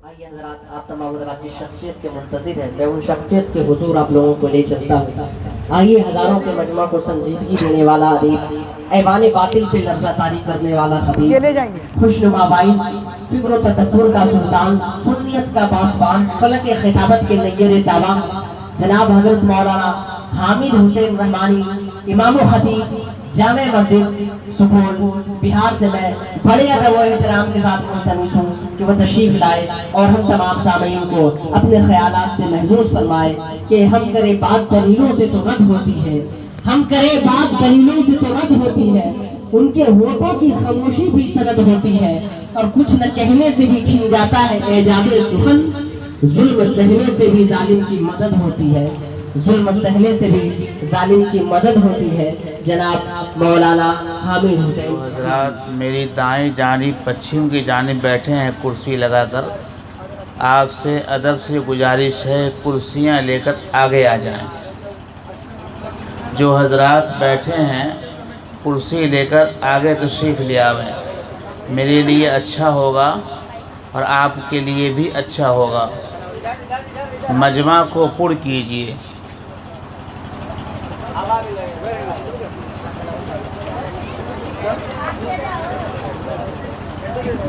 آئیے حضرات، آپ تمام حضرات جس شخصیت کے منتظر ہیں، میں ان شخصیت کے حضور آپ لوگوں کو لے چلتا ہوں۔ آئیے ہزاروں کے مجمع کو سنجیدگی دینے والا ادیب، ایوان باطل پہ لرزہ طاری کرنے والا خبیر، خوشنما باعث، فکر و تدبر کا سلطان، سنیت کا پاسبان، فلک خطابت کے نیر دعویٰ، جناب حضرت مولانا حامد حسین رحمانی، امام و خطیب جامع مسجد سپول بہار سے میں بڑے ادب و احترام کے ساتھ ملتمس ہوں کہ وہ تشریف لائے اور ہم تمام سامعین کو اپنے خیالات سے محظوظ فرمائے کہ ہم کرے بات دلیلوں سے تو رد ہوتی ہے، ہم کرے بات دلیلوں سے تو رد ہوتی ہے، ان کے ہونٹوں کی خاموشی بھی سند ہوتی ہے، اور کچھ نہ کہنے سے بھی چھن جاتا ہے اعجاز سخن، ظلم سہنے سے بھی ظالم کی مدد ہوتی ہے، ظلم سہنے سے بھی ظالم کی مدد ہوتی ہے۔ جناب مولانا حامد حسین حضرات میری دائیں جانب پچھم کی جانب بیٹھے ہیں کرسی لگا کر، آپ سے ادب سے گزارش ہے کرسیاں لے کر آگے آ جائیں۔ جو حضرات بیٹھے ہیں کرسی لے کر آگے تشریف لے آویں، میرے لیے اچھا ہوگا اور آپ کے لیے بھی اچھا ہوگا۔ مجمع کو پر کیجیے۔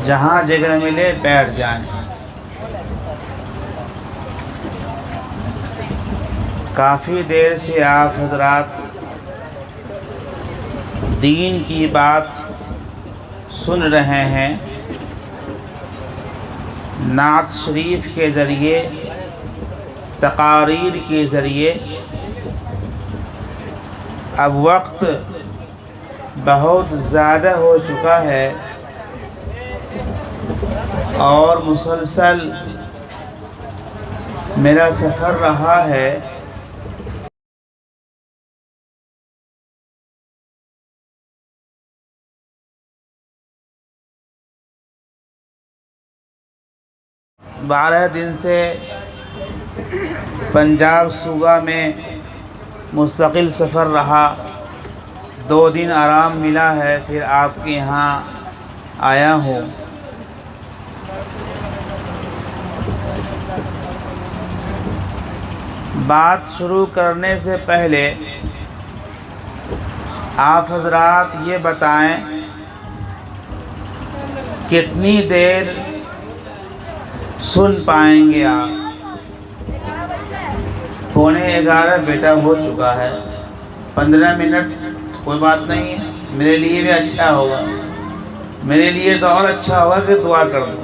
جہاں جگہ ملے بیٹھ جائیں۔ کافی دیر سے آپ حضرات دین کی بات سن رہے ہیں، نعت شریف کے ذریعے، تقاریر کے ذریعے۔ اب وقت بہت زیادہ ہو چکا ہے اور مسلسل میرا سفر رہا ہے۔ بارہ دن سے پنجاب صوبہ میں مستقل سفر رہا، 2 دن آرام ملا ہے، پھر آپ کے یہاں آیا ہوں۔ بات شروع کرنے سے پہلے آپ حضرات یہ بتائیں کتنی دیر سن پائیں گے آپ؟ 11:15 بیٹا ہو چکا ہے، 15 منٹ کوئی بات نہیں ہے، میرے لیے بھی اچھا ہوگا، میرے لیے تو اور اچھا ہوگا کہ دعا کر دوں۔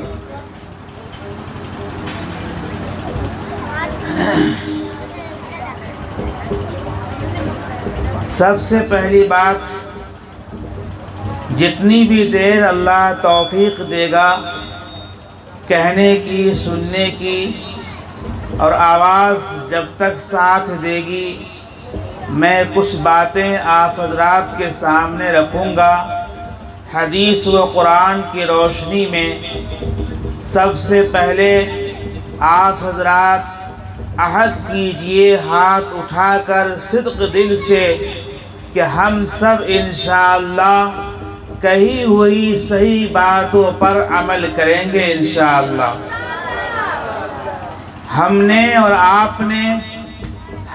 سب سے پہلی بات، جتنی بھی دیر اللہ توفیق دے گا کہنے کی، سننے کی، اور آواز جب تک ساتھ دے گی، میں کچھ باتیں آپ حضرات کے سامنے رکھوں گا حدیث و قرآن کی روشنی میں۔ سب سے پہلے آپ حضرات عہد کیجئے ہاتھ اٹھا کر صدق دل سے کہ ہم سب انشاءاللہ کہی ہوئی صحیح باتوں پر عمل کریں گے انشاءاللہ۔ ہم نے اور آپ نے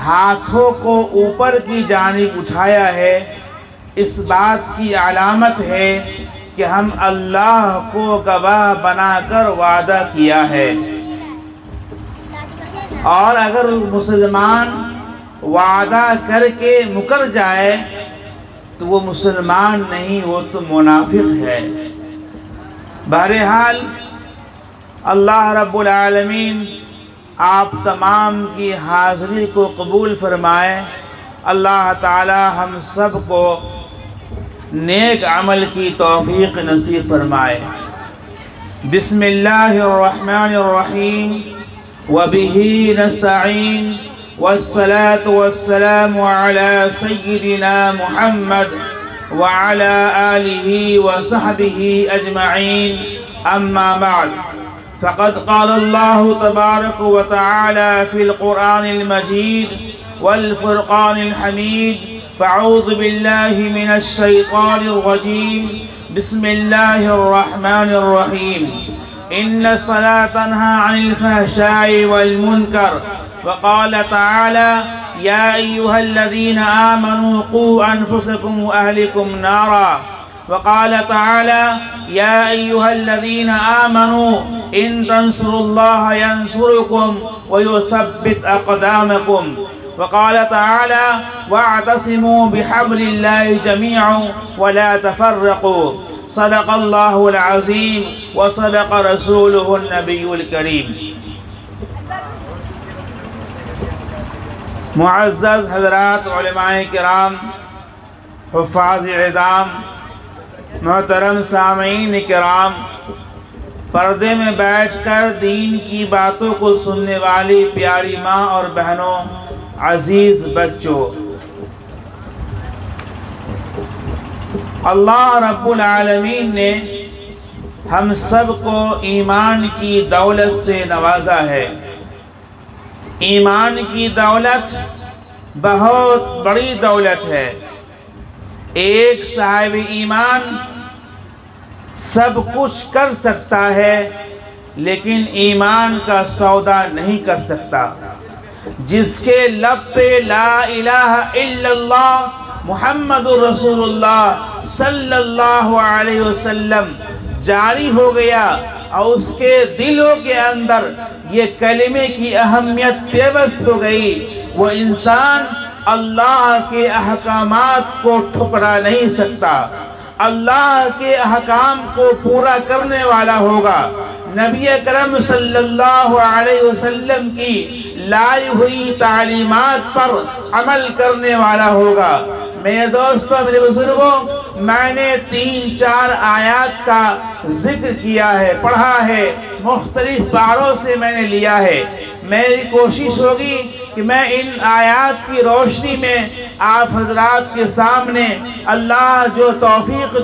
ہاتھوں کو اوپر کی جانب اٹھایا ہے، اس بات کی علامت ہے کہ ہم اللہ کو گواہ بنا کر وعدہ کیا ہے، اور اگر مسلمان وعدہ کر کے مکر جائے تو وہ مسلمان نہیں، وہ تو منافق ہے۔ بہرحال اللہ رب العالمین آپ تمام کی حاضری کو قبول فرمائے۔ اللہ تعالی ہم سب کو نیک عمل کی توفیق نصیب فرمائے۔ بسم اللہ الرحمن الرحیم وبہ نستعین والصلاة والسلام على سيدنا محمد وعلى آله وصحبه أجمعين، أما بعد، فقد قال الله تبارك وتعالى في القرآن المجيد والفرقان الحميد، فأعوذ بالله من الشيطان الرجيم، بسم الله الرحمن الرحيم، إن الصلاة تنهى عن الفحشاء والمنكر وقال تعالى يا أيها الذين آمنوا قوا أنفسكم وأهلكم نارا وقال تعالى يا أيها الذين آمنوا إن تنصروا الله ينصركم ويثبت أقدامكم وقال تعالى واعتصموا بحبل الله جميعا ولا تفرقوا صدق الله العظيم وصدق رسوله النبي الكريم. معزز حضرات علماء کرام، حفاظ اعظام، محترم سامعین کرام، پردے میں بیٹھ کر دین کی باتوں کو سننے والی پیاری ماں اور بہنوں، عزیز بچوں، اللہ رب العالمین نے ہم سب کو ایمان کی دولت سے نوازا ہے. ایمان کی دولت بہت بڑی دولت ہے. ایک صاحب ایمان سب کچھ کر سکتا ہے لیکن ایمان کا سودا نہیں کر سکتا. جس کے لب پہ لا الہ الا اللہ محمد رسول اللہ صلی اللہ علیہ وسلم جاری ہو گیا اور اس کے دلوں کے اندر یہ کلمے کی اہمیت پیوست ہو گئی، وہ انسان اللہ کے احکامات کو ٹھکرا نہیں سکتا، اللہ کے احکام کو پورا کرنے والا ہوگا. نبی اکرم صلی اللہ علیہ وسلم کی لائی ہوئی تعلیمات پر عمل کرنے والا ہوگا. میرے دوستوں، میرے بزرگوں، میں نے 3-4 آیات کا ذکر کیا ہے، پڑھا ہے، مختلف پاروں سے میں نے لیا ہے. میری کوشش ہوگی کہ میں ان آیات کی روشنی میں آپ حضرات کے سامنے اللہ جو توفیق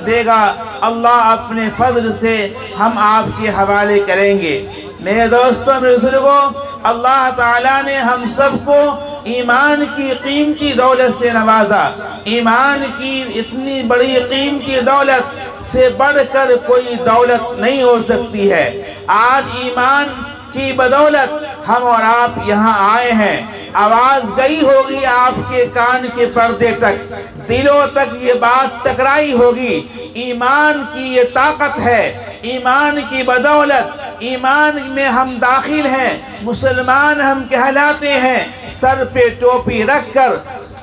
دے گا، اللہ اپنے فضل سے ہم آپ کے حوالے کریں گے. میرے دوستوں، میرے بزرگوں، اللہ تعالیٰ نے ہم سب کو ایمان کی قیمتی دولت سے نوازا. ایمان کی اتنی بڑی قیمتی دولت سے بڑھ کر کوئی دولت نہیں ہو سکتی ہے. آج ایمان کی بدولت ہم اور آپ یہاں آئے ہیں. آواز گئی ہوگی آپ کے کان کے پردے تک، دلوں تک یہ بات ٹکرائی ہوگی. ایمان کی یہ طاقت ہے، ایمان کی بدولت. ایمان میں ہم داخل ہیں، مسلمان ہم کہلاتے ہیں. سر پہ ٹوپی رکھ کر،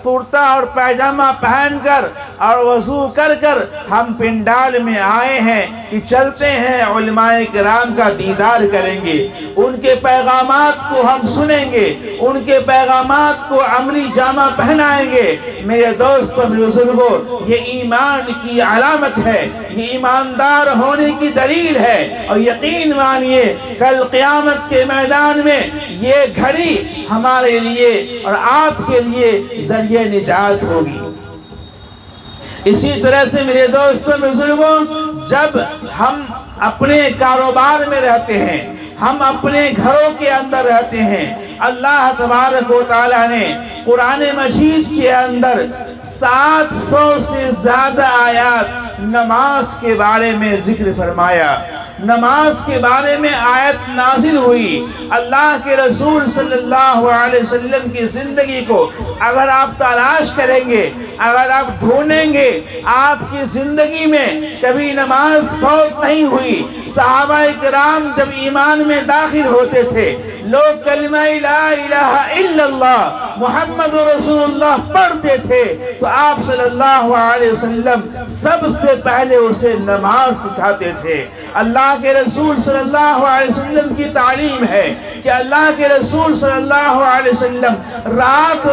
کرتا اور پیجامہ پہن کر اور وضو کر کر ہم پنڈال میں آئے ہیں کہ چلتے ہیں علماء کرام کا دیدار کریں گے، ان کے پیغامات کو ہم سنیں گے، ان کے پیغامات کو عملی جامہ پہنائیں گے. میرے دوستوں، میرے بزرگوں، یہ ایمان کی علامت ہے، یہ ایماندار ہونے کی دلیل ہے. اور یقین مانیے کل قیامت کے میدان میں یہ گھڑی ہمارے لیے اور آپ کے لیے ذریعہ نجات ہوگی. اسی طرح سے میرے دوستوں، بزرگوں، جب ہم اپنے کاروبار میں رہتے ہیں، ہم اپنے گھروں کے اندر رہتے ہیں، اللہ تبارک و تعالیٰ نے قرآن مجید کے اندر 700 سے زیادہ آیات نماز کے بارے میں ذکر فرمایا. نماز کے بارے میں آیت نازل ہوئی. اللہ کے رسول صلی اللہ علیہ وسلم کی زندگی کو اگر آپ تلاش کریں گے، اگر آپ ڈھونڈیں گے، آپ کی زندگی میں کبھی نماز فوت نہیں ہوئی. صحابہ کرام جب ایمان میں داخل ہوتے تھے، لوگ کلمہ لا الہ الا اللہ محمد رسول اللہ پڑھتے تھے تو آپ صلی اللہ علیہ وسلم سب سے پہلے اسے نماز سکھاتے تھے. اللہ کے رسول صلی اللہ علیہ وسلم کی تعلیم ہے کہ اللہ کے رسول صلی اللہ علیہ وسلم رات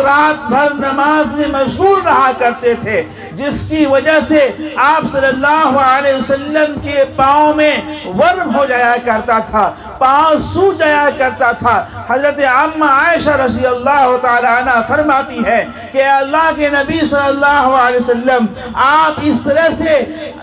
بھر نماز میں مشغول رہا کرتے تھے، جس کی وجہ سے آپ صلی اللہ علیہ وسلم کے پاؤں میں ورم ہو جایا کرتا تھا، پاؤں سوج جایا کرتا تھا. حضرت عامہ عائشہ رضی اللہ تعالیٰ عنہ فرماتی ہے کہ اللہ کے نبی صلی اللہ علیہ وسلم آپ اس طرح سے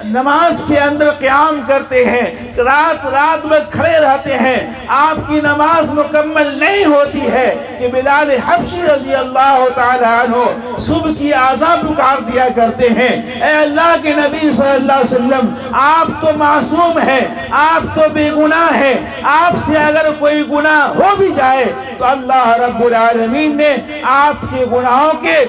نماز کے اندر قیام کرتے ہیں، رات رات میں کھڑے رہتے ہیں، آپ کی نماز مکمل نہیں ہوتی ہے کہ بلال حبشی رضی اللہ تعالیٰ عنہ صبح کی آذان پکار دیا کرتے ہیں، اے اللہ کے نبی صلی اللہ علیہ وسلم، آپ تو معصوم ہیں، آپ تو بے گناہ ہیں، آپ سے اگر کوئی گناہ ہو بھی جائے تو اللہ رب العالمین نے آپ کے گناہوں کے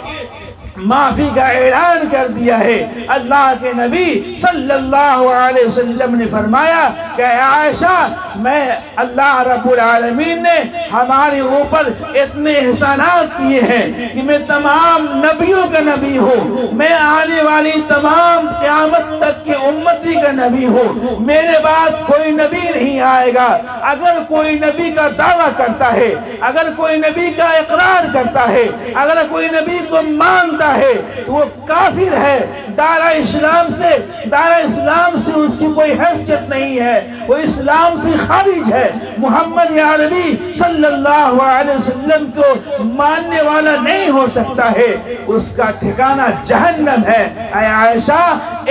معافی کا اعلان کر دیا ہے۔ اللہ کے نبی صلی اللہ علیہ وسلم نے فرمایا کہ اے عائشہ، میں اللہ رب العالمین نے ہمارے اوپر اتنے احسانات کیے ہیں کہ میں تمام نبیوں کا نبی ہوں، میں آنے والی تمام قیامت تک کے امتی کا نبی ہوں، میرے بعد کوئی نبی نہیں آئے گا۔ اگر کوئی نبی کا دعویٰ کرتا ہے، اگر کوئی نبی کا اقرار کرتا ہے، اگر کوئی نبی کو مانتا ہے تو وہ کافر ہے، دائرہ اسلام سے اس کی کوئی حیثیت نہیں ہے، وہ اسلام سے خارج ہے۔ محمد عربی صلی اللہ علیہ وسلم کو ماننے والا نہیں ہو سکتا ہے، اس کا ٹھکانہ جہنم ہے۔ اے عائشہ،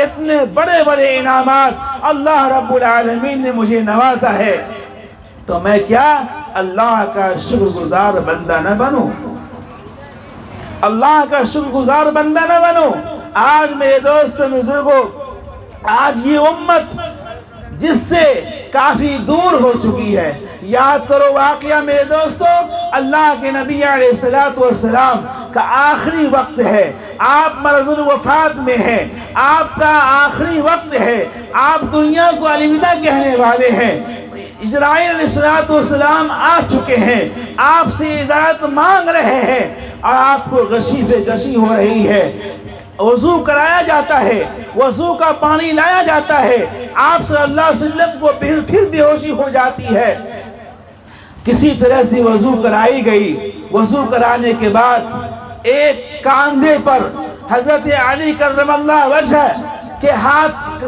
اتنے بڑے بڑے انعامات اللہ رب العالمین نے مجھے نوازا ہے، تو میں کیا اللہ کا شکر گزار بندہ نہ بنوں؟ اللہ کا شکر گزار بندہ نہ بنو۔ آج میرے دوستوں بزرگوں، آج یہ امت جس سے کافی دور ہو چکی ہے، یاد کرو واقعہ میرے دوستوں، اللہ کے نبی علیہ السلام کا آخری وقت ہے، آپ مرض الوفات میں ہیں، آپ کا آخری وقت ہے، آپ دنیا کو الوداع کہنے والے ہیں، اسرائیل علیہ السلام آ چکے ہیں، آپ سے اجازت مانگ رہے ہیں اور آپ کو غشی ہو رہی ہے، وضو کرایا جاتا ہے، وضو کا پانی لایا جاتا ہے، آپ صلی اللہ علیہ وسلم کو پھر بے ہوشی ہو جاتی ہے، کسی طرح سے وضو کرائی گئی۔ وضو کرانے کے بعد ایک کاندھے پر حضرت علی کرم اللہ وجہ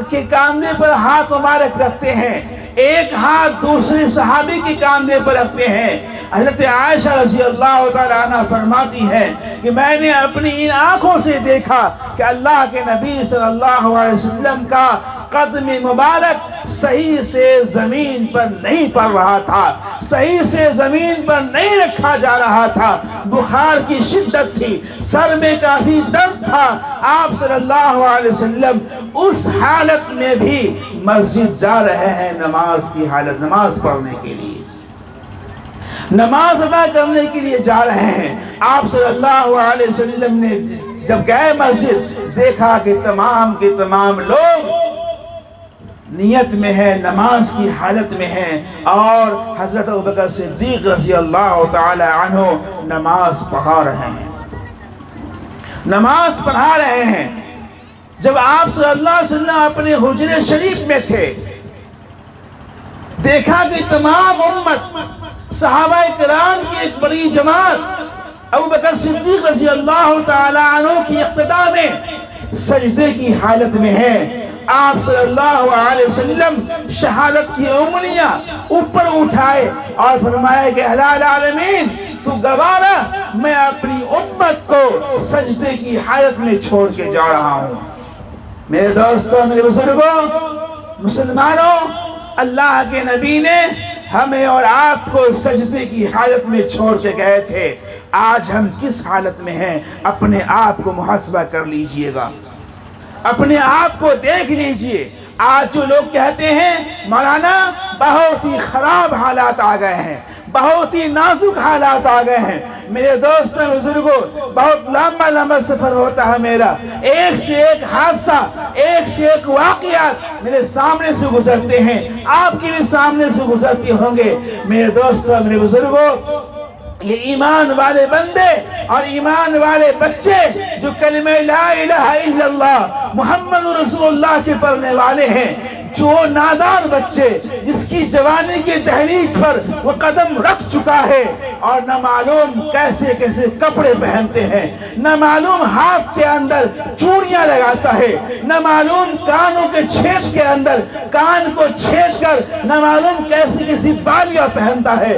کے کاندھے پر ہاتھ مبارک رکھتے ہیں، ایک ہاتھ دوسرے صحابی کے کاندھے پر رکھتے ہیں۔ حضرت عائشہ رضی اللہ تعالیٰ عنہ فرماتی ہیں کہ میں نے اپنی ان آنکھوں سے دیکھا کہ اللہ کے نبی صلی اللہ علیہ وسلم کا قدم مبارک صحیح سے زمین پر نہیں پڑ رہا تھا، صحیح سے زمین پر نہیں رکھا جا رہا تھا، بخار کی شدت تھی، سر میں کافی درد تھا۔ آپ صلی اللہ علیہ وسلم اس حالت میں بھی مسجد جا رہے ہیں، نماز کی حالت، نماز پڑھنے کے لیے، نماز ادا کرنے کے لیے جا رہے ہیں۔ آپ صلی اللہ علیہ وسلم نے جب گئے مسجد، دیکھا کہ تمام کے تمام لوگ نیت میں ہیں، نماز کی حالت میں ہیں، اور حضرت ابوبکر صدیق رضی اللہ تعالی عنہ نماز پڑھا رہے ہیں، نماز پڑھا رہے ہیں۔ جب آپ صلی اللہ علیہ وسلم اپنے حجرے شریف میں تھے، دیکھا کہ تمام امت، صحابہ کرام کی ایک بڑی جماعت ابوبکر صدیق رضی اللہ تعالی عنہ کی اقتداء میں سجدے کی حالت میں ہے۔ آپ صلی اللہ علیہ وسلم شہادت کی انگلیاں اوپر اٹھائے اور فرمایا کہ الہ العالمین تو گواہ رہ، میں اپنی امت کو سجدے کی حالت میں چھوڑ کے جا رہا ہوں۔ میرے دوستوں، میرے بزرگوں، مسلمانوں، اللہ کے نبی نے ہمیں اور آپ کو سجدے کی حالت میں چھوڑ کے گئے تھے۔ آج ہم کس حالت میں ہیں؟ اپنے آپ کو محاسبہ کر لیجئے گا، اپنے آپ کو دیکھ لیجئے۔ آج جو لوگ کہتے ہیں مولانا بہت ہی خراب حالات آ گئے ہیں، بہت ہی نازک حالات آ گئے ہیں، میرے دوستوں بزرگوں، بہت لمبا سفر ہوتا ہے میرا، ایک سے ایک حادثہ، ایک سے ایک واقعات میرے سامنے سے گزرتے ہیں، آپ کے بھی سامنے سے گزرتے ہوں گے۔ میرے دوستوں، میرے بزرگوں، یہ ایمان والے بندے اور ایمان والے بچے جو کلمہ لا الہ الا اللہ محمد رسول اللہ کے پڑھنے والے ہیں، جو نادار بچے جس کی جوانی کے دہلیز پر وہ قدم رکھ چکا ہے اور نہ معلوم کیسے کیسے کپڑے پہنتے ہیں، نہ معلوم ہاتھ کے اندر چوڑیاں لگاتا ہے، نہ معلوم کانوں کے چھید کے اندر کان کو چھید کر نہ معلوم کیسی کیسی بالیاں پہنتا ہے،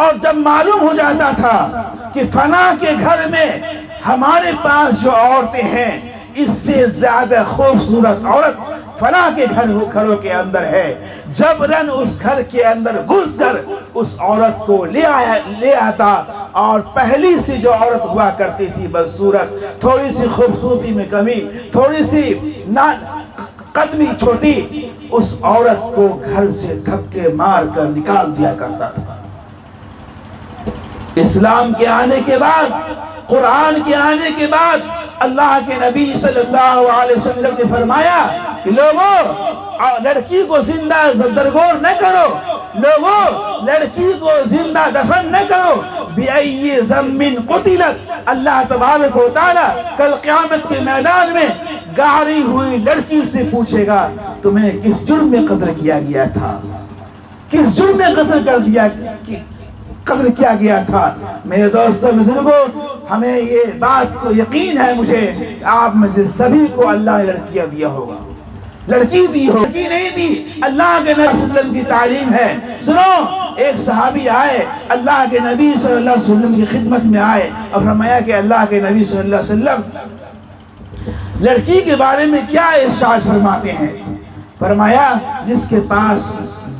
اور جب معلوم ہو جاتا تھا کہ فلاں کے گھر میں ہمارے پاس جو عورتیں ہیں اس سے زیادہ خوبصورت عورت فلاں کے گھروں کے اندر ہے، جبراً اس گھر کے اندر گھس کر اس عورت کو لے آتا، اور پہلی سی جو عورت ہوا کرتی تھی بدصورت، تھوڑی سی خوبصورتی میں کمی، تھوڑی سی قدمی چھوٹی، اس عورت کو گھر سے دھکے مار کر نکال دیا کرتا تھا۔ اسلام کے آنے کے بعد، قرآن کے آنے کے بعد اللہ کے نبی صلی اللہ علیہ وسلم نے فرمایا کہ لوگوں لڑکی کو زندہ درگور نہ کرو، لوگوں لڑکی کو زندہ دفن نہ کرو، بِأَيِّ ذَنبٍ قُتِلَتْ، اللہ تبارک و تعالیٰ کل قیامت کے میدان میں گاڑی ہوئی لڑکی سے پوچھے گا تمہیں کس جرم میں قتل کیا گیا تھا، کس جرم میں قتل کیا گیا تھا۔ میرے دوستوں بزرگوں، ہمیں یہ بات کو یقین ہے مجھے کہ آپ میں سے سبھی کو اللہ نے لڑکیاں دیا ہوگا، لڑکی دی ہو، لڑکی نہیں دی، اللہ کے نبی صلی اللہ علیہ وسلم کی تعلیم ہے۔ سنو، ایک صحابی آئے، اللہ کے نبی صلی اللہ علیہ وسلم کی خدمت میں آئے اور فرمایا کہ اللہ کے نبی صلی اللہ علیہ وسلم لڑکی کے بارے میں کیا ارشاد فرماتے ہیں؟ فرمایا جس کے پاس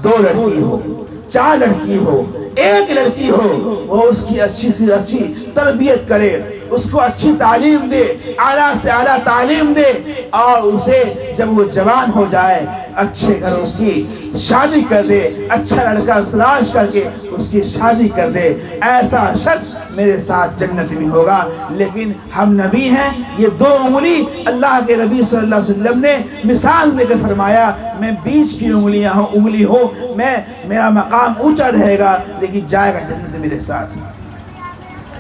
2 لڑکی ہو، 4 لڑکی ہو، 1 لڑکی ہو، وہ اس کی اچھی سے اچھی تربیت کرے، اس کو اچھی تعلیم دے، اعلیٰ سے اعلیٰ تعلیم دے، اور اسے جب وہ جوان ہو جائے اچھے گھر اس کی شادی کر دے، اچھا لڑکا تلاش کر کے اس کی شادی کر دے، ایسا شخص میرے ساتھ جنت میں ہوگا۔ لیکن ہم نبی ہیں، یہ 2 انگلی اللہ کے نبی صلی اللہ علیہ وسلم نے مثال دے کے فرمایا، میں بیچ کی انگلی ہوں، میرا مقام اونچا رہے گا لیکن جائے گا جنت میرے ساتھ۔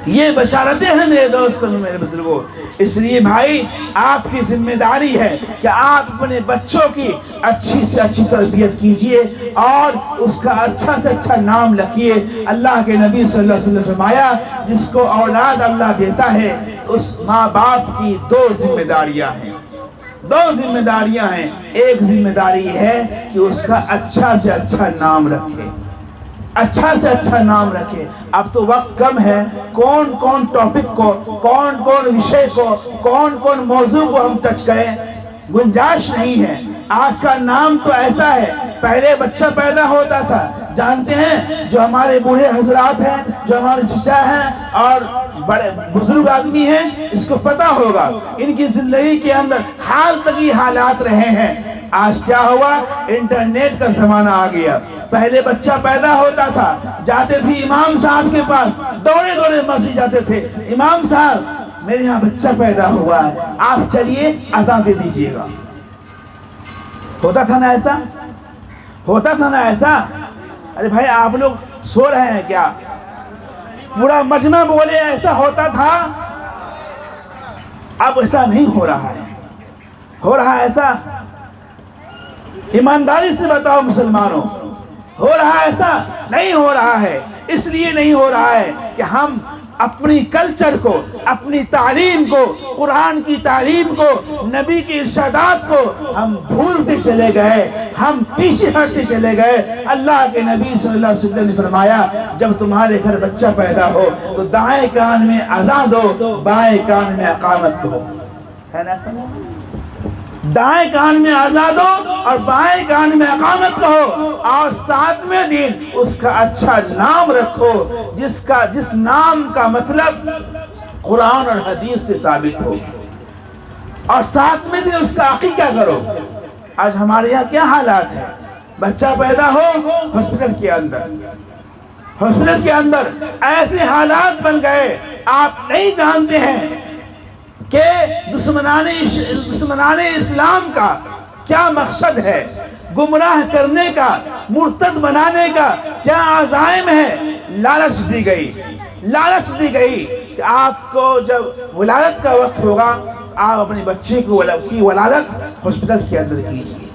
یہ بشارتیں ہیں میرے دوستوں، میرے بزرگوں۔ اس لیے بھائی آپ کی ذمہ داری ہے کہ آپ اپنے بچوں کی اچھی سے اچھی تربیت کیجئے اور اس کا اچھا سے اچھا نام رکھیے۔ اللہ کے نبی صلی اللہ علیہ وسلم نے فرمایا جس کو اولاد اللہ دیتا ہے اس ماں باپ کی 2 ذمہ داریاں ہیں، 2 ذمہ داریاں ہیں۔ ایک ذمہ داری ہے کہ اس کا اچھا سے اچھا نام رکھے، اچھا سے اچھا نام رکھے۔ اب تو وقت کم ہے، کون ٹاپک کو، کون وشے کو، کون موضوع کو ہم ٹچ کریں، گنجائش نہیں ہے۔ آج کا نام تو ایسا ہے، پہلے بچہ پیدا ہوتا تھا، جانتے ہیں جو ہمارے بوڑھے حضرات ہیں، جو ہمارے چچا ہیں اور بڑے بزرگ آدمی ہیں، اس کو پتا ہوگا ان کی زندگی کے اندر حال تک یہ حالات رہے ہیں۔ آج کیا ہوا؟ انٹرنیٹ کا زمانہ آ گیا۔ پہلے بچہ پیدا ہوتا تھا، جاتے تھے امام صاحب کے پاس، دوڑے مسجد جاتے تھے، امام صاحب میرے یہاں بچہ پیدا ہوا ہے، آپ چلیے اذان دے دیجئے گا۔ ہوتا تھا نا ایسا؟ ہوتا تھا نا ایسا؟ ارے بھائی آپ لوگ سو رہے ہیں کیا؟ پورا مجمع بولے ایسا ہوتا تھا؟ اب ایسا نہیں ہو رہا ہے۔ ہو رہا ہے ایسا؟ ایمانداری سے بتاؤ مسلمانوں، ہو رہا ہے ایسا؟ نہیں ہو رہا ہے۔ اس لیے نہیں ہو رہا ہے کہ ہم اپنی کلچر کو، اپنی تعلیم کو، قرآن کی تعلیم کو، نبی کی ارشادات کو ہم بھولتے چلے گئے، ہم پیچھے ہٹتے چلے گئے۔ اللہ کے نبی صلی اللہ علیہ وسلم نے فرمایا جب تمہارے گھر بچہ پیدا ہو تو دائیں کان میں اذان دو، بائیں کان میں اقامت دو، ہے نا ایسا؟ دائیں کان میں اذان دو اور بائیں کان میں اقامت کہو، اور 7ویں دن اس کا اچھا نام رکھو، جس نام کا مطلب قرآن اور حدیث سے ثابت ہو، اور 7ویں دن اس کا عقیقہ کرو۔ آج ہمارے یہاں کیا حالات ہے؟ بچہ پیدا ہو ہاسپٹل کے اندر ایسے حالات بن گئے، آپ نہیں جانتے ہیں کہ دشمنان اسلام کا کیا مقصد ہے، گمراہ کرنے کا، مرتد بنانے کا کیا عزائم ہے۔ لالچ دی گئی کہ آپ کو جب ولادت کا وقت ہوگا آپ اپنے بچے کی ولادت ہاسپٹل کے اندر کیجیے۔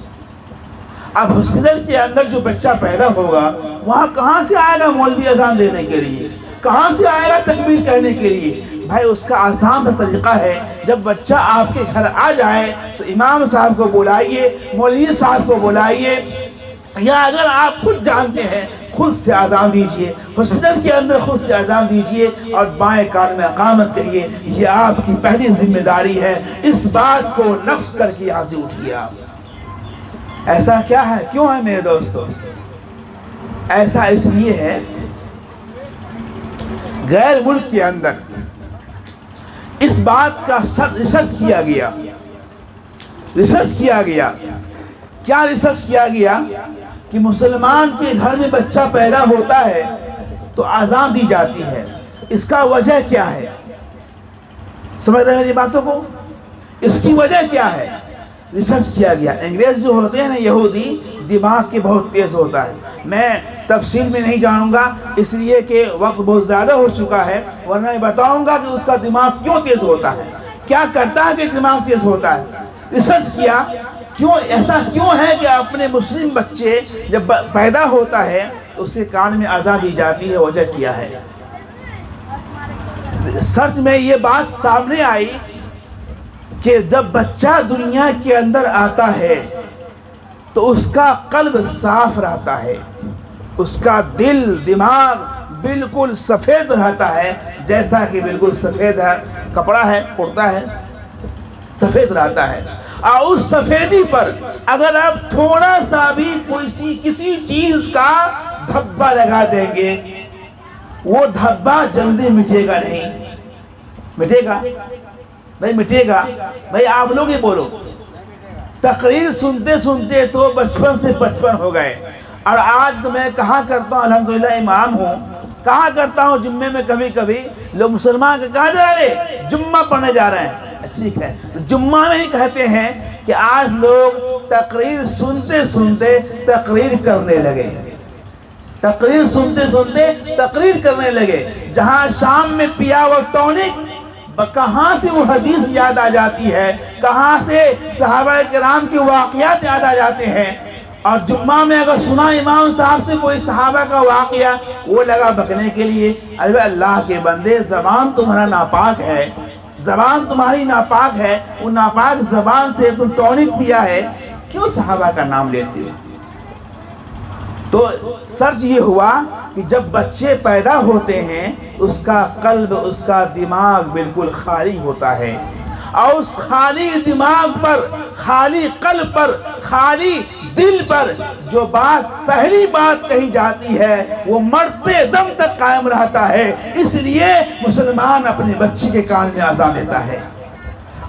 اب ہاسپٹل کے اندر جو بچہ پیدا ہوگا وہاں کہاں سے آئے گا مولوی اذان دینے کے لیے، کہاں سے آئے گا تکبیر کرنے کے لیے؟ بھائی اس کا آسان سا طریقہ ہے، جب بچہ آپ کے گھر آ جائے تو امام صاحب کو بلائیے، مولوی صاحب کو بلائیے، یا اگر آپ خود جانتے ہیں خود سے اذان دیجئے، ہاسپٹل کے اندر خود سے اذان دیجئے اور بائیں کان میں اقامت کہیے۔ یہ آپ کی پہلی ذمہ داری ہے، اس بات کو نقش کر کے یہاں سے اٹھیے آپ۔ ایسا کیا ہے، کیوں ہے میرے دوستو؟ ایسا اس لیے ہے، غیر ملک کے اندر اس بات کا ریسرچ کیا گیا۔ کیا ریسرچ کیا گیا کہ مسلمان کے گھر میں بچہ پیدا ہوتا ہے تو اذان دی جاتی ہے، اس کا وجہ کیا ہے؟ سمجھ رہے ہیں میری باتوں کو؟ اس کی وجہ کیا ہے؟ ریسرچ کیا گیا۔ انگریز جو ہوتے ہیں نا، یہودی، دماغ کے بہت تیز ہوتا ہے۔ میں تفصیل میں نہیں جانوں گا اس لیے کہ وقت بہت زیادہ ہو چکا ہے، ورنہ میں بتاؤں گا کہ اس کا دماغ کیوں تیز ہوتا ہے، کیا کرتا ہے کہ دماغ تیز ہوتا ہے۔ ریسرچ کیا، کیوں ایسا کیوں ہے کہ اپنے مسلم بچے جب پیدا ہوتا ہے تو اس کے کان میں اذان دی جاتی ہے، وجہ کیا ہے؟ سرچ میں یہ بات سامنے آئی کہ جب بچہ دنیا کے اندر آتا ہے تو اس کا قلب صاف رہتا ہے، اس کا دل دماغ بالکل سفید رہتا ہے، جیسا کہ بالکل سفید ہے کپڑا ہے، کرتا ہے، سفید رہتا ہے۔ اور اس سفیدی پر اگر آپ تھوڑا سا بھی کسی چیز کا دھبا لگا دیں گے، وہ دھبا جلدی مٹے گا نہیں۔ مٹے گا نہیں، مٹے گا۔ بھائی آپ لوگ ہی بولو، تقریر سنتے سنتے تو بچپن سے 55 ہو گئے، اور آج تو میں کہا کرتا ہوں، الحمدللہ امام ہوں، کہا کرتا ہوں جمعے میں کبھی کبھی لوگ مسلمان کے کہا جا رہے جمعہ پڑھنے جا رہے ہیں، ٹھیک ہے، جمعہ میں ہی کہتے ہیں کہ آج لوگ تقریر سنتے سنتے تقریر کرنے لگے، تقریر سنتے سنتے تقریر کرنے لگے۔ جہاں شام میں پیا وہ ٹونک، کہاں سے وہ حدیث یاد آ جاتی ہے، کہاں سے صحابہ کرام کے واقعات یاد آ جاتے ہیں، اور جمعہ میں اگر سنا امام صاحب سے کوئی صحابہ کا واقعہ، وہ لگا بکنے کے لیے۔ ارے اللہ کے بندے، زبان تمہارا ناپاک ہے، زبان تمہاری ناپاک ہے، وہ ناپاک زبان سے تم ٹونک پیا ہے، کیوں صحابہ کا نام لیتے ہو؟ تو سرچ یہ ہوا کہ جب بچے پیدا ہوتے ہیں اس کا قلب، اس کا دماغ بالکل خالی ہوتا ہے، اور اس خالی دماغ پر، خالی قلب پر، خالی دل پر جو بات پہلی بات کہی جاتی ہے وہ مرتے دم تک قائم رہتا ہے۔ اس لیے مسلمان اپنے بچے کے کان میں اذان دیتا ہے،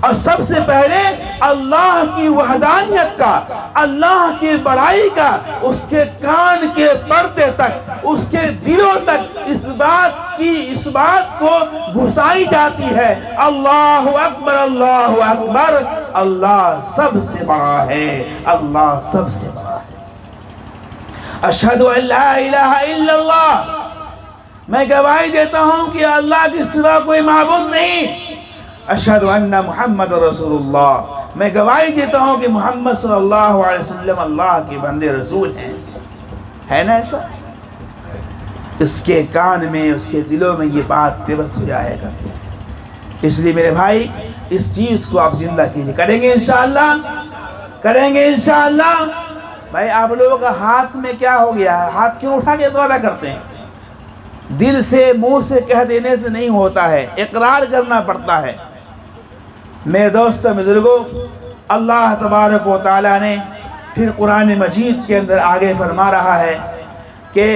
اور سب سے پہلے اللہ کی وحدانیت کا، اللہ کی بڑائی کا اس کے کان کے پردے تک، اس کے دلوں تک اس بات کو گھسائی جاتی ہے، اللہ اکبر، اللہ اکبر، اللہ سب سے بڑا ہے، اللہ سب سے بڑا ہے۔ اشہد ان لا الہ الا اللہ، میں گواہی دیتا ہوں کہ اللہ کے سوا کوئی معبود نہیں۔ اشہد ان محمد رسول اللہ، میں گواہی دیتا ہوں کہ محمد صلی اللہ علیہ وسلم اللہ کے بندے رسول ہیں۔ ہے نا ایسا؟ اس کے کان میں، اس کے دلوں میں یہ بات پیوست ہو جائے گا۔ اس لیے میرے بھائی، اس چیز کو آپ زندہ کیجئے۔ کریں گے انشاءاللہ، کریں گے انشاءاللہ۔ بھائی آپ لوگوں کا ہاتھ میں کیا ہو گیا ہے؟ ہاتھ کیوں اٹھا کے دعا کرتے ہیں؟ دل سے، منہ سے کہہ دینے سے نہیں ہوتا ہے، اقرار کرنا پڑتا ہے۔ میرے دوستو، بزرگوں، اللہ تبارک و تعالیٰ نے پھر قرآن مجید کے اندر آگے فرما رہا ہے کہ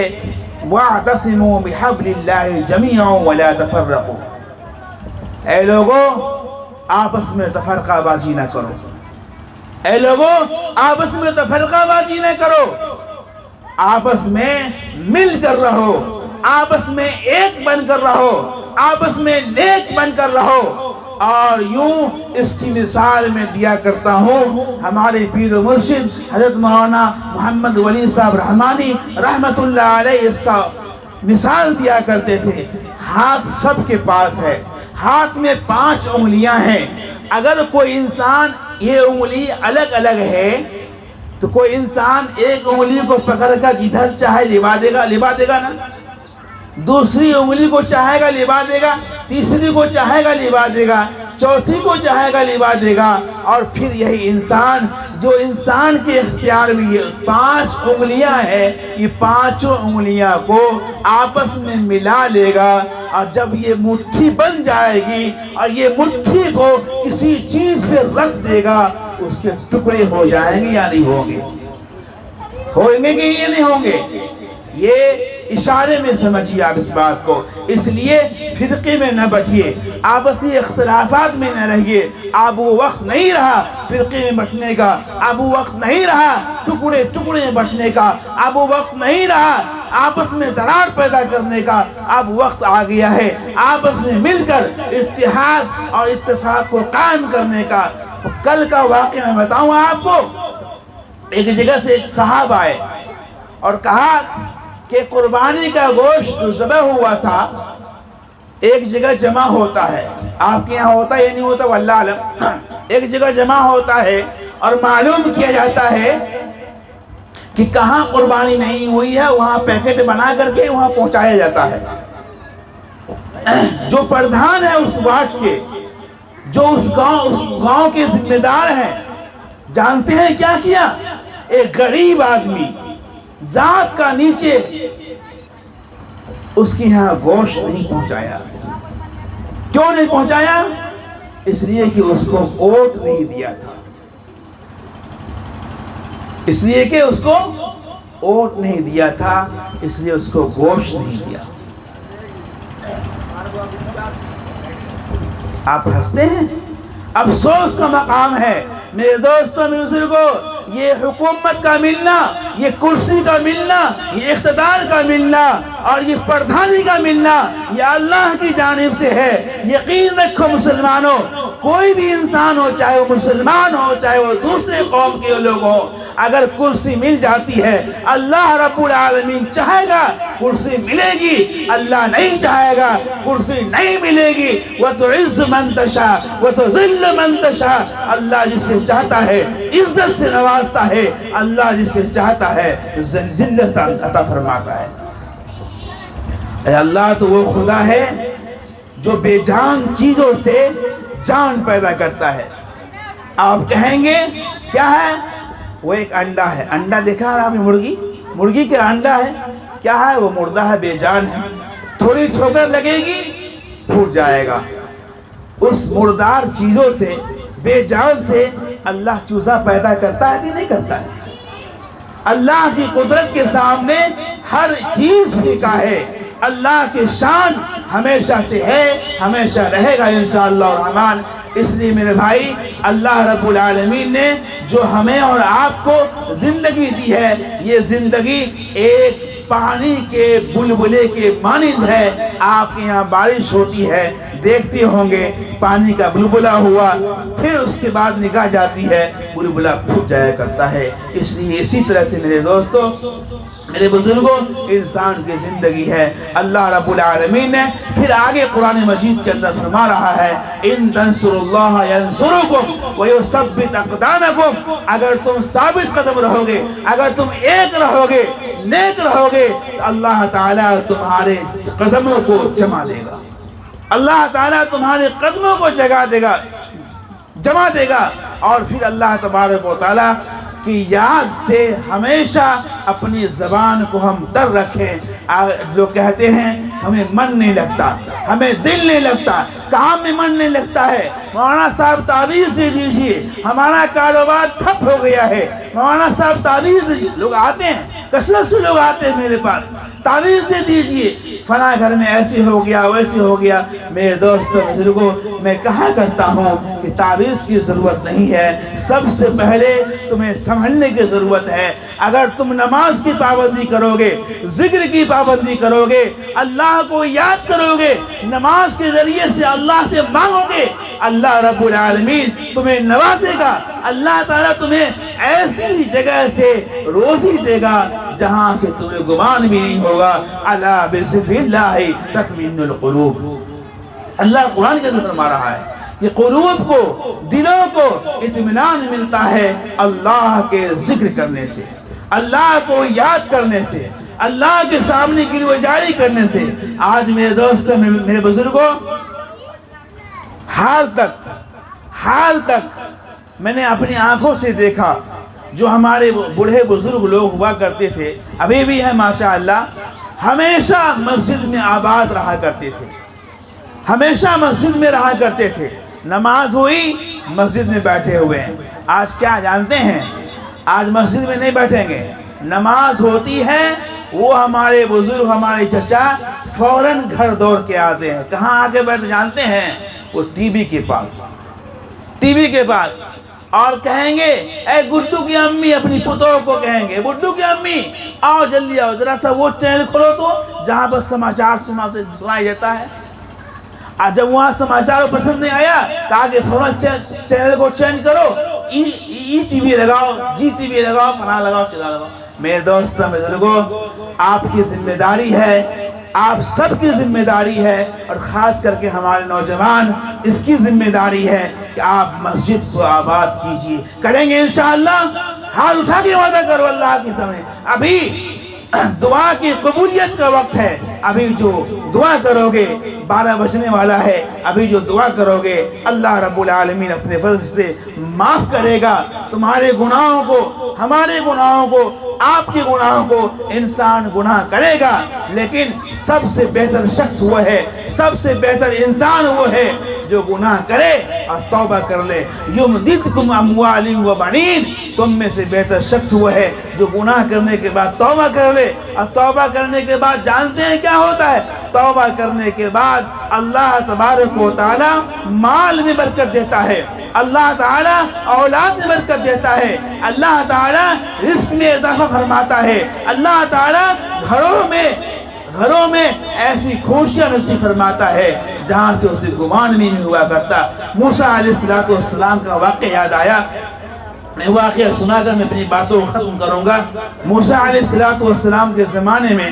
وَاعْتَصِمُوا بِحَبْلِ اللَّهِ جَمِيعًا وَلَا تَفَرَّقُوا، اے لوگوں آپس میں تفرقہ بازی نہ کرو، اے لوگوں آپس میں تفرقہ بازی نہ کرو، آپس میں مل کر رہو، آپس میں ایک بن کر رہو، آپس میں نیک بن کر رہو۔ اور یوں اس کی مثال میں دیا کرتا ہوں، ہمارے پیر و مرشد حضرت مولانا محمد ولی صاحب رحمانی رحمت اللہ علیہ اس کا مثال دیا کرتے تھے۔ ہاتھ سب کے پاس ہے، ہاتھ میں 5 انگلیاں ہیں، اگر کوئی انسان یہ انگلی الگ الگ ہے تو کوئی انسان ایک انگلی کو پکڑ کر جدھر چاہے لبا دے گا نا، دوسری انگلی کو چاہے گا لبا دے گا، تیسری کو چاہے گا لبا دے گا، چوتھی کو چاہے گا لبا دے گا. اور پھر یہی انسان جو انسان کے اختیار میں یہ 5 انگلیاں ہیں، یہ 5 انگلیاں کو آپس میں ملا لے گا، اور جب یہ مٹھی بن جائے گی اور یہ مٹھی کو کسی چیز پہ رکھ دے گا، اس کے ٹکڑے ہو جائیں گے یا نہیں ہوں گے؟ ہوں گے کہ یہ نہیں ہوں گے؟ یہ اشارے میں سمجھیے آپ اس بات کو. اس لیے فرقے میں نہ بٹھیے، آپسی اختلافات میں نہ رہیے. اب وہ وقت نہیں رہا فرقے میں بٹنے کا، اب وہ وقت نہیں رہا ٹکڑے ٹکڑے میں بٹنے کا، اب وہ وقت نہیں رہا آپس میں درار پیدا کرنے کا. اب وقت آ گیا ہے آپس میں مل کر اتحاد اور اتفاق کو قائم کرنے کا. کل کا واقعہ میں بتاؤں آپ کو. ایک جگہ سے ایک صاحب آئے اور کہا کہ قربانی کا گوشت جو ذبح ہوا تھا ایک جگہ جمع ہوتا ہے. آپ کے یہاں ہوتا ہے یا نہیں ہوتا واللہ علم. ایک جگہ جمع ہوتا ہے اور معلوم کیا جاتا ہے کہ کہاں قربانی نہیں ہوئی ہے، وہاں پیکٹ بنا کر کے وہاں پہنچایا جاتا ہے. جو پردھان ہے اس واٹ کے، جو اس گاؤں کے ذمہ دار ہیں، جانتے ہیں کیا کیا؟ ایک غریب آدمی ذات کا نیچے اس کے یہاں گوشت نہیں پہنچایا. کیوں نہیں پہنچایا؟ اس لیے کہ اس کو ووٹ نہیں دیا تھا. اس لیے کہ اس کو ووٹ نہیں دیا تھا، اس لیے اس کو گوشت نہیں دیا. آپ ہنستے ہیں؟ افسوس کا مقام ہے میرے دوستوں، میرے بزرگوں. یہ حکومت کا ملنا، یہ کرسی کا ملنا، یہ اقتدار کا ملنا اور یہ پردھانی کا ملنا یہ اللہ کی جانب سے ہے. یقین رکھو مسلمانوں، کوئی بھی انسان ہو، چاہے وہ مسلمان ہو چاہے وہ دوسرے قوم کے لوگ ہو، اگر کرسی مل جاتی ہے اللہ رب العالمین چاہے گا کرسی ملے گی، اللہ نہیں چاہے گا کرسی نہیں ملے گی. وَتُعِزُّ مَن تَشَاءُ وَتُذِلُّ مَن تَشَاءُ. اللہ جسے چاہتا ہے عزت سے نوازتا ہے، اللہ جسے چاہتا ہے ذلت عطا فرماتا ہے. اے اللہ تو وہ خدا ہے جو بے جان چیزوں سے جان پیدا کرتا ہے. آپ کہیں گے کیا ہے؟ وہ ایک انڈا ہے. انڈا دیکھا ہے آپ نے؟ مرغی کا انڈا ہے. کیا ہے؟ وہ مردہ ہے، بے جان ہے. تھوڑی ٹھوکر لگے گی پھوٹ جائے گا. اس مردار چیزوں سے، بے جان سے اللہ چوزہ پیدا کرتا ہے کہ نہیں کرتا ہے؟ اللہ کی قدرت کے سامنے ہر چیز پھیکا ہے. اللہ کی شان ہمیشہ سے ہے، ہمیشہ رہے گا انشاءاللہ الرحمن. اس لیے میرے بھائی، اللہ رب العالمین نے جو ہمیں اور آپ کو زندگی دی ہے، یہ زندگی ایک پانی کے بلبلے کے مانند ہے. آپ کے یہاں بارش ہوتی ہے، دیکھتے ہوں گے پانی کا بلبلہ ہوا، پھر اس کے بعد نگاہ جاتی ہے بلبلہ پھوٹ جایا کرتا ہے. اس لیے اسی طرح سے میرے دوستوں، میرے بزرگوں، انسان کی زندگی ہے. اللہ رب العالمین نے پھر آگے قرآن مجید کے اندر فرما رہا ہے ان تنصروا اللہ ینصرکم ویثبت اقدامکم. اگر تم ثابت قدم رہو گے، اگر تم ایک رہو گے، نیک رہو گے، تو اللہ تعالیٰ تمہارے قدموں کو جما دے گا. اللہ تعالیٰ تمہارے قدموں کو جما دے گا. اور پھر اللہ تبارک و تعالیٰ کی یاد سے ہمیشہ اپنی زبان کو ہم در رکھیں. لوگ کہتے ہیں ہمیں من نہیں لگتا، ہمیں دل نہیں لگتا، کام میں من نہیں لگتا ہے. مولانا صاحب تعویذ دے دیجئے، ہمارا کاروبار ٹھپ ہو گیا ہے. مولانا صاحب تعویذ دیجئے. لوگ آتے ہیں، کثرت سے لوگ آتے ہیں میرے پاس، تعویذ دے دیجئے، فلاں گھر میں ایسے ہو گیا ویسے ہو گیا. میرے دوستوں بزرگوں، میں کہا کرتا ہوں کہ تعویذ کی ضرورت نہیں ہے. سب سے پہلے تمہیں سنبھلنے کی ضرورت ہے. اگر تم نماز کی پابندی کرو گے، ذکر کی پابندی کرو گے، اللہ کو یاد کرو گے، نماز کے ذریعے سے اللہ سے مانگو گے، اللہ رب العالمین تمہیں نوازے گا. اللہ تعالیٰ تمہیں ایسی جگہ سے روزی دے گا جہاں سے تمہیں گمان بھی نہیں ہوگا. الا بذکر اللہ تطمئن القلوب. اللہ قرآن کے اندر فرما رہا ہے کہ قلوب کو، دلوں کو اطمینان ملتا ہے اللہ کے ذکر کرنے سے، اللہ کو یاد کرنے سے، اللہ کے سامنے گریباں جاری کرنے سے. آج میرے دوستوں، میرے بزرگوں، حال تک میں نے اپنی آنکھوں سے دیکھا جو ہمارے بوڑھے بزرگ لوگ ہوا کرتے تھے، ابھی بھی ہیں ماشاءاللہ، ہمیشہ مسجد میں آباد رہا کرتے تھے، ہمیشہ مسجد میں رہا کرتے تھے، نماز ہوئی مسجد میں بیٹھے ہوئے ہیں۔ آج کیا جانتے ہیں؟ آج مسجد میں نہیں بیٹھیں گے، نماز ہوتی ہے، وہ ہمارے بزرگ، ہمارے چچا فوراً گھر دوڑ کے آتے ہیں۔ کہاں آ کے بیٹھ جانتے ہیں؟ وہ ٹی وی کے پاس، اور کہیں گے اے گڈو کی امی، اپنی پتوں کو کہیں گے، گڈو کی امی آؤ جلدی آؤ، ذرا سا وہ چینل کھولو تو جہاں پر سماچار سنائی دیتا ہے۔ جب وہاں سماچار پسند نہیں آیا کہا کہ فوراً چینل کو چینج کرو، ای ٹی وی لگاؤ، جی ٹی وی لگاؤ، فلاں لگاؤ، چلا لگاؤ۔ میرے دوستوں بزرگوں، آپ کی ذمہ داری ہے، آپ سب کی ذمہ داری ہے، اور خاص کر کے ہمارے نوجوان، اس کی ذمہ داری ہے کہ آپ مسجد کو آباد کیجئے۔ کریں گے انشاءاللہ؟ ہاتھ اٹھا کے وعدہ کرو اللہ کی طرح۔ ابھی دعا کی قبولیت کا وقت ہے، ابھی جو دعا کرو گے 12 بجنے والا ہے، ابھی جو دعا کرو گے اللہ رب العالمین اپنے فضل سے معاف کرے گا تمہارے گناہوں کو، ہمارے گناہوں کو، آپ کے گناہوں کو۔ انسان گناہ کرے گا، لیکن سب سے بہتر شخص وہ ہے، سب سے بہتر انسان وہ ہے جو گناہ کرے اور توبہ کر لے۔ یمددکم اموال و بنین، تم میں سے بہتر شخص وہ ہے جو گناہ کرنے کے بعد توبہ کر لے، اور توبہ کرنے کے بعد جانتے ہیں کیا ہوتا ہے؟ توبہ کرنے کے بعد اللہ تبارک و تعالی مال میں برکت دیتا ہے، اللہ تعالی اولاد میں برکت دیتا ہے، اللہ تعالی رزق میں اضافہ فرماتا ہے، اللہ تعالی گھروں میں ایسی خوشیاں نصیب فرماتا ہے جہاں سے اسے گمان بھی نہیں ہوا کرتا۔ موسیٰ علیہ السلام کا واقعہ یاد آیا، میں واقعہ سنا کر میں اپنی باتوں کو ختم کروں گا۔ موسیٰ علیہ السلام کے زمانے میں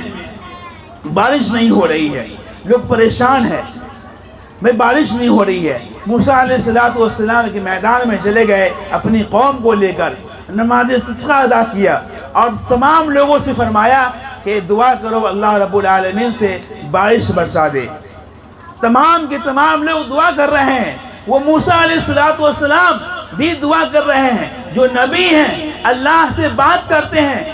بارش نہیں ہو رہی ہے، لوگ پریشان ہیں، بارش نہیں ہو رہی ہے۔ موسیٰ علیہ السلام کے میدان میں چلے گئے، اپنی قوم کو لے کر نماز استسقاء ادا کیا، اور تمام لوگوں سے فرمایا کہ دعا کرو اللہ رب العالمین سے بارش برسا دے۔ تمام کے تمام لوگ دعا کر رہے ہیں، وہ موسیٰ علیہ السلام بھی دعا کر رہے ہیں، جو نبی ہیں، اللہ سے بات کرتے ہیں۔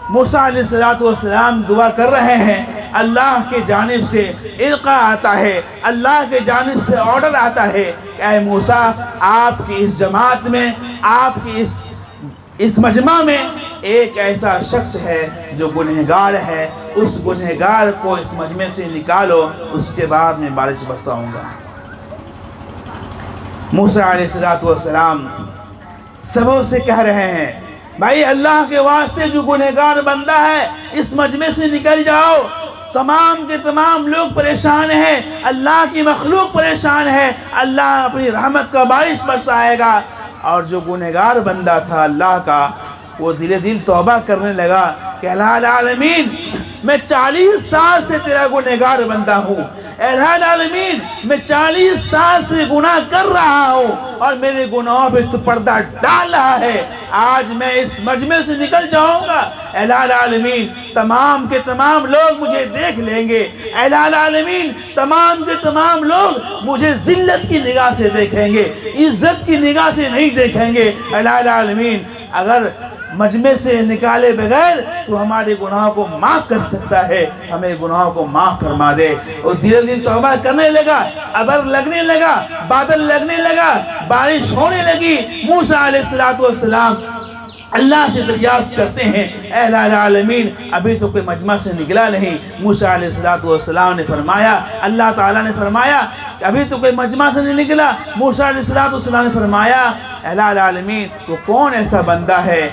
موسیٰ علیہ السلام دعا کر رہے ہیں، اللہ کے جانب سے القاء آتا ہے، اللہ کے جانب سے آرڈر آتا ہے کہ اے موسیٰ، آپ کی اس جماعت میں، آپ کی اس مجمع میں ایک ایسا شخص ہے جو گنہگار ہے، اس گنہگار کو اس مجمع سے نکالو، اس کے بعد میں بارش برساؤں گا۔ موسیٰ علیہ السلام سبوں سے کہہ رہے ہیں بھائی اللہ کے واسطے جو گنہگار بندہ ہے اس مجمع سے نکل جاؤ۔ تمام کے تمام لوگ پریشان ہیں، اللہ کی مخلوق پریشان ہے، اللہ اپنی رحمت کا بارش برسائے گا۔ اور جو گنہگار بندہ تھا اللہ کا، وہ دل توبہ کرنے لگا کہ الہ العالمین میں 40 سال سے تیرا گنہگار بندہ ہوں، الہ العالمین میں 40 سال سے گناہ کر رہا ہوں، اور میرے گناہوں پہ تو پردہ ڈال رہا ہے، آج میں اس مجمع سے نکل جاؤں گا، الہ العالمین تمام کے تمام لوگ مجھے دیکھ لیں گے، الہ العالمین تمام کے تمام لوگ مجھے ذلت کی نگاہ سے دیکھیں گے، عزت کی نگاہ سے نہیں دیکھیں گے۔ الہ العالمین اگر مجمع سے نکالے بغیر تو ہمارے گناہوں کو معاف کر سکتا ہے، ہمیں گناہوں کو معاف فرما دے۔ اور دل توبہ کرنے لگا، ابر لگنے لگا، بادل لگنے لگا، بارش ہونے لگی۔ موسیٰ علیہ السلام اللہ سے دریافت کرتے ہیں اے الہ العالمین ابھی تو کوئی مجمع سے نکلا نہیں۔ موسیٰ علیہ السلام نے فرمایا، اللہ تعالیٰ نے فرمایا کہ ابھی تو کوئی مجمع سے نہیں نکلا۔ موسیٰ علیہ السلام نے فرمایا اے الہ العالمین وہ کون ایسا بندہ ہے،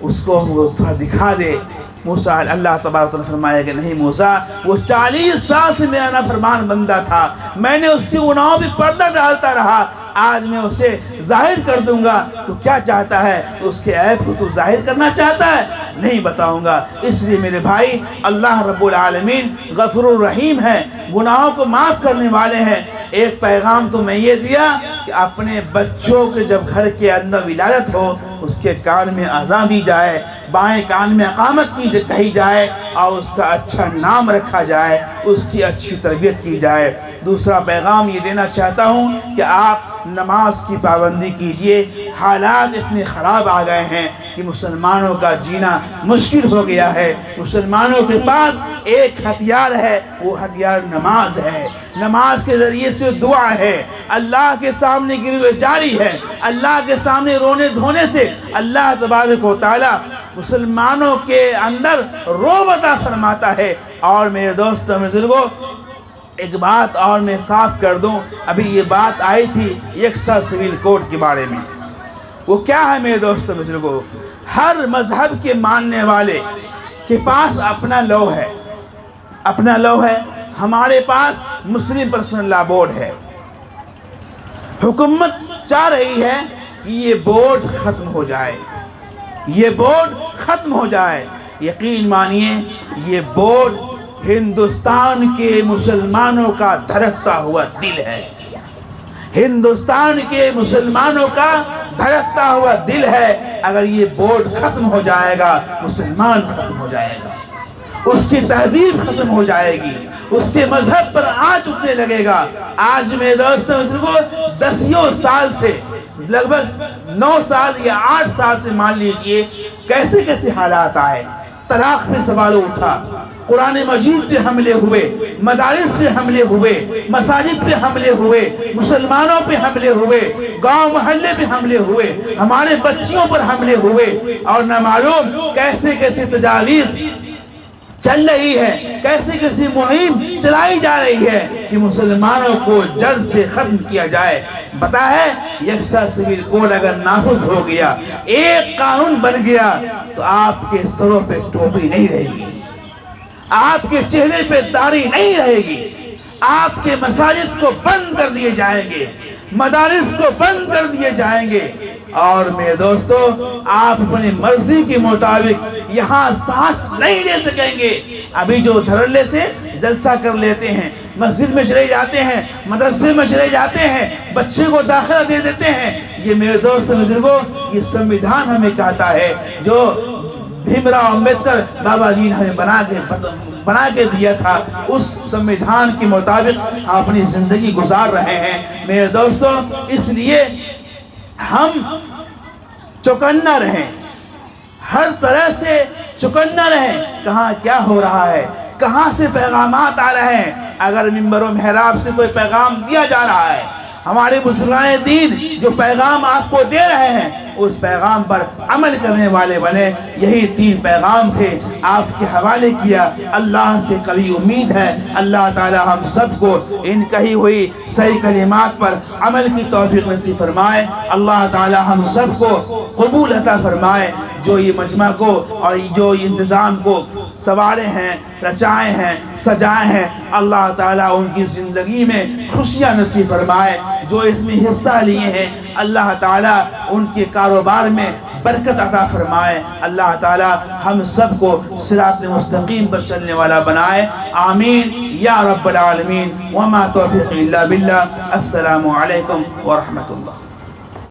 اس کو وہ تھوڑا دکھا دے۔ موسیٰ اللہ تبارک نے فرمایا کہ نہیں موسیٰ، وہ 40 سال سے میرا نافرمان بندہ تھا، میں نے اس کے گناہوں پہ پردہ ڈالتا رہا، آج میں اسے ظاہر کر دوں گا۔ تو کیا چاہتا ہے؟ اس کے عیب کو تو ظاہر کرنا چاہتا ہے؟ نہیں بتاؤں گا۔ اس لیے میرے بھائی، اللہ رب العالمین غفور الرحیم ہے، گناہوں کو معاف کرنے والے ہیں۔ ایک پیغام تو میں یہ دیا کہ اپنے بچوں کے جب گھر کے اندر ولادت ہو اس کے کان میں اذان دی جائے، بائیں کان میں اقامت کہی جائے اور اس کا اچھا نام رکھا جائے، اس کی اچھی تربیت کی جائے۔ دوسرا پیغام یہ دینا چاہتا ہوں کہ آپ نماز کی پابندی کیجئے۔ حالات اتنے خراب آ گئے ہیں کہ مسلمانوں کا جینا مشکل ہو گیا ہے۔ مسلمانوں کے پاس ایک ہتھیار ہے، وہ ہتھیار نماز ہے۔ نماز کے ذریعے سے دعا ہے، اللہ کے سامنے گروے جاری ہے، اللہ کے سامنے رونے دھونے سے اللہ تبارک و تعالی مسلمانوں کے اندر رعب عطا فرماتا ہے۔ اور میرے دوستوں بزرگوں، ایک بات اور میں صاف کر دوں، ابھی یہ بات آئی تھی یکساں سول کوڈ کے بارے میں۔ وہ کیا ہے میرے دوستوں بزرگوں؟ ہر مذہب کے ماننے والے کے پاس اپنا لا ہے، اپنا لا ہے۔ ہمارے پاس مسلم پرسنل لا بورڈ ہے۔ حکومت چاہ رہی ہے کہ یہ بورڈ ختم ہو جائے، یہ بورڈ ختم ہو جائے۔ یقین مانیے یہ بورڈ ہندوستان کے مسلمانوں کا دھڑکتا ہوا دل ہے، ہندوستان کے مسلمانوں کا دھڑکتا ہوا دل ہے۔ اگر یہ بورڈ ختم ہو جائے گا مسلمان ختم ہو جائے گا، اس کی تہذیب ختم ہو جائے گی، اس کے مذہب پر آنچ اٹھنے لگے گا۔ آج میرے دوستوں کو 10 سال سے لگ بھگ 9 سال یا 8 سال سے مان لیجئے کیسے کیسے حالات آئے۔ طلاق پہ سوال اٹھا، قرآن مجید پہ حملے ہوئے، مدارس پہ حملے ہوئے، مساجد پہ حملے ہوئے، مسلمانوں پہ حملے ہوئے، گاؤں محلے پہ حملے ہوئے، ہمارے بچیوں پر حملے ہوئے، اور نہ معلوم کیسے کیسے تجاویز چل رہی ہے، کیسے کیسے مہم چلائی جا رہی ہے کہ مسلمانوں کو جڑ سے ختم کیا جائے۔ پتہ ہے یکساں سول کوڈ اگر نافذ ہو گیا، ایک قانون بن گیا، تو آپ کے سروں پہ ٹوپی نہیں رہے گی، آپ کے چہرے پہ داڑھی نہیں رہے گی، آپ کے مساجد کو بند کر دیے جائیں گے، مدارس کو بند کر دیے جائیں گے، اور میرے دوستو آپ اپنی مرضی کے مطابق یہاں سانس نہیں لے سکیں گے۔ ابھی جو دھڑلے سے جلسہ کر لیتے ہیں، مسجد میں چلے جاتے ہیں، مدرسے میں چلے جاتے ہیں، بچے کو داخلہ دے دیتے ہیں، یہ میرے دوست بزرگوں یہ سمویدھان ہمیں کہتا ہے جو بھیم راؤ امبیڈکر بابا جی نے ہمیں بنا کے دیا تھا، اس سمویدھان کے مطابق ہم اپنی زندگی گزار رہے ہیں۔ میرے دوستوں اس لیے ہم چوکنا رہیں، ہر طرح سے چوکنا رہیں، کہاں کیا ہو رہا ہے، کہاں سے پیغامات آ رہے ہیں۔ اگر منبر و محراب سے کوئی پیغام دیا جا رہا ہے، ہمارے بزرگان دین جو پیغام آپ کو دے رہے ہیں اس پیغام پر عمل کرنے والے بنے۔ یہی 3 پیغام تھے، آپ کے حوالے کیا۔ اللہ سے قوی امید ہے اللہ تعالی ہم سب کو ان کہی ہوئی صحیح کلمات پر عمل کی توفیق نصیب فرمائے۔ اللہ تعالی ہم سب کو قبول عطا فرمائے۔ جو یہ مجمع کو اور جو یہ انتظام کو سوارے ہیں، رچائے ہیں، سجائے ہیں، اللہ تعالیٰ ان کی زندگی میں خوشیاں نصیب فرمائے۔ جو اس میں حصہ لیے ہیں اللہ تعالیٰ ان کے کاروبار میں برکت عطا فرمائے۔ اللہ تعالیٰ ہم سب کو صراط مستقیم پر چلنے والا بنائے، آمین یا رب العالمین۔ وما توفیق الا باللہ۔ السلام علیکم ورحمۃ اللہ۔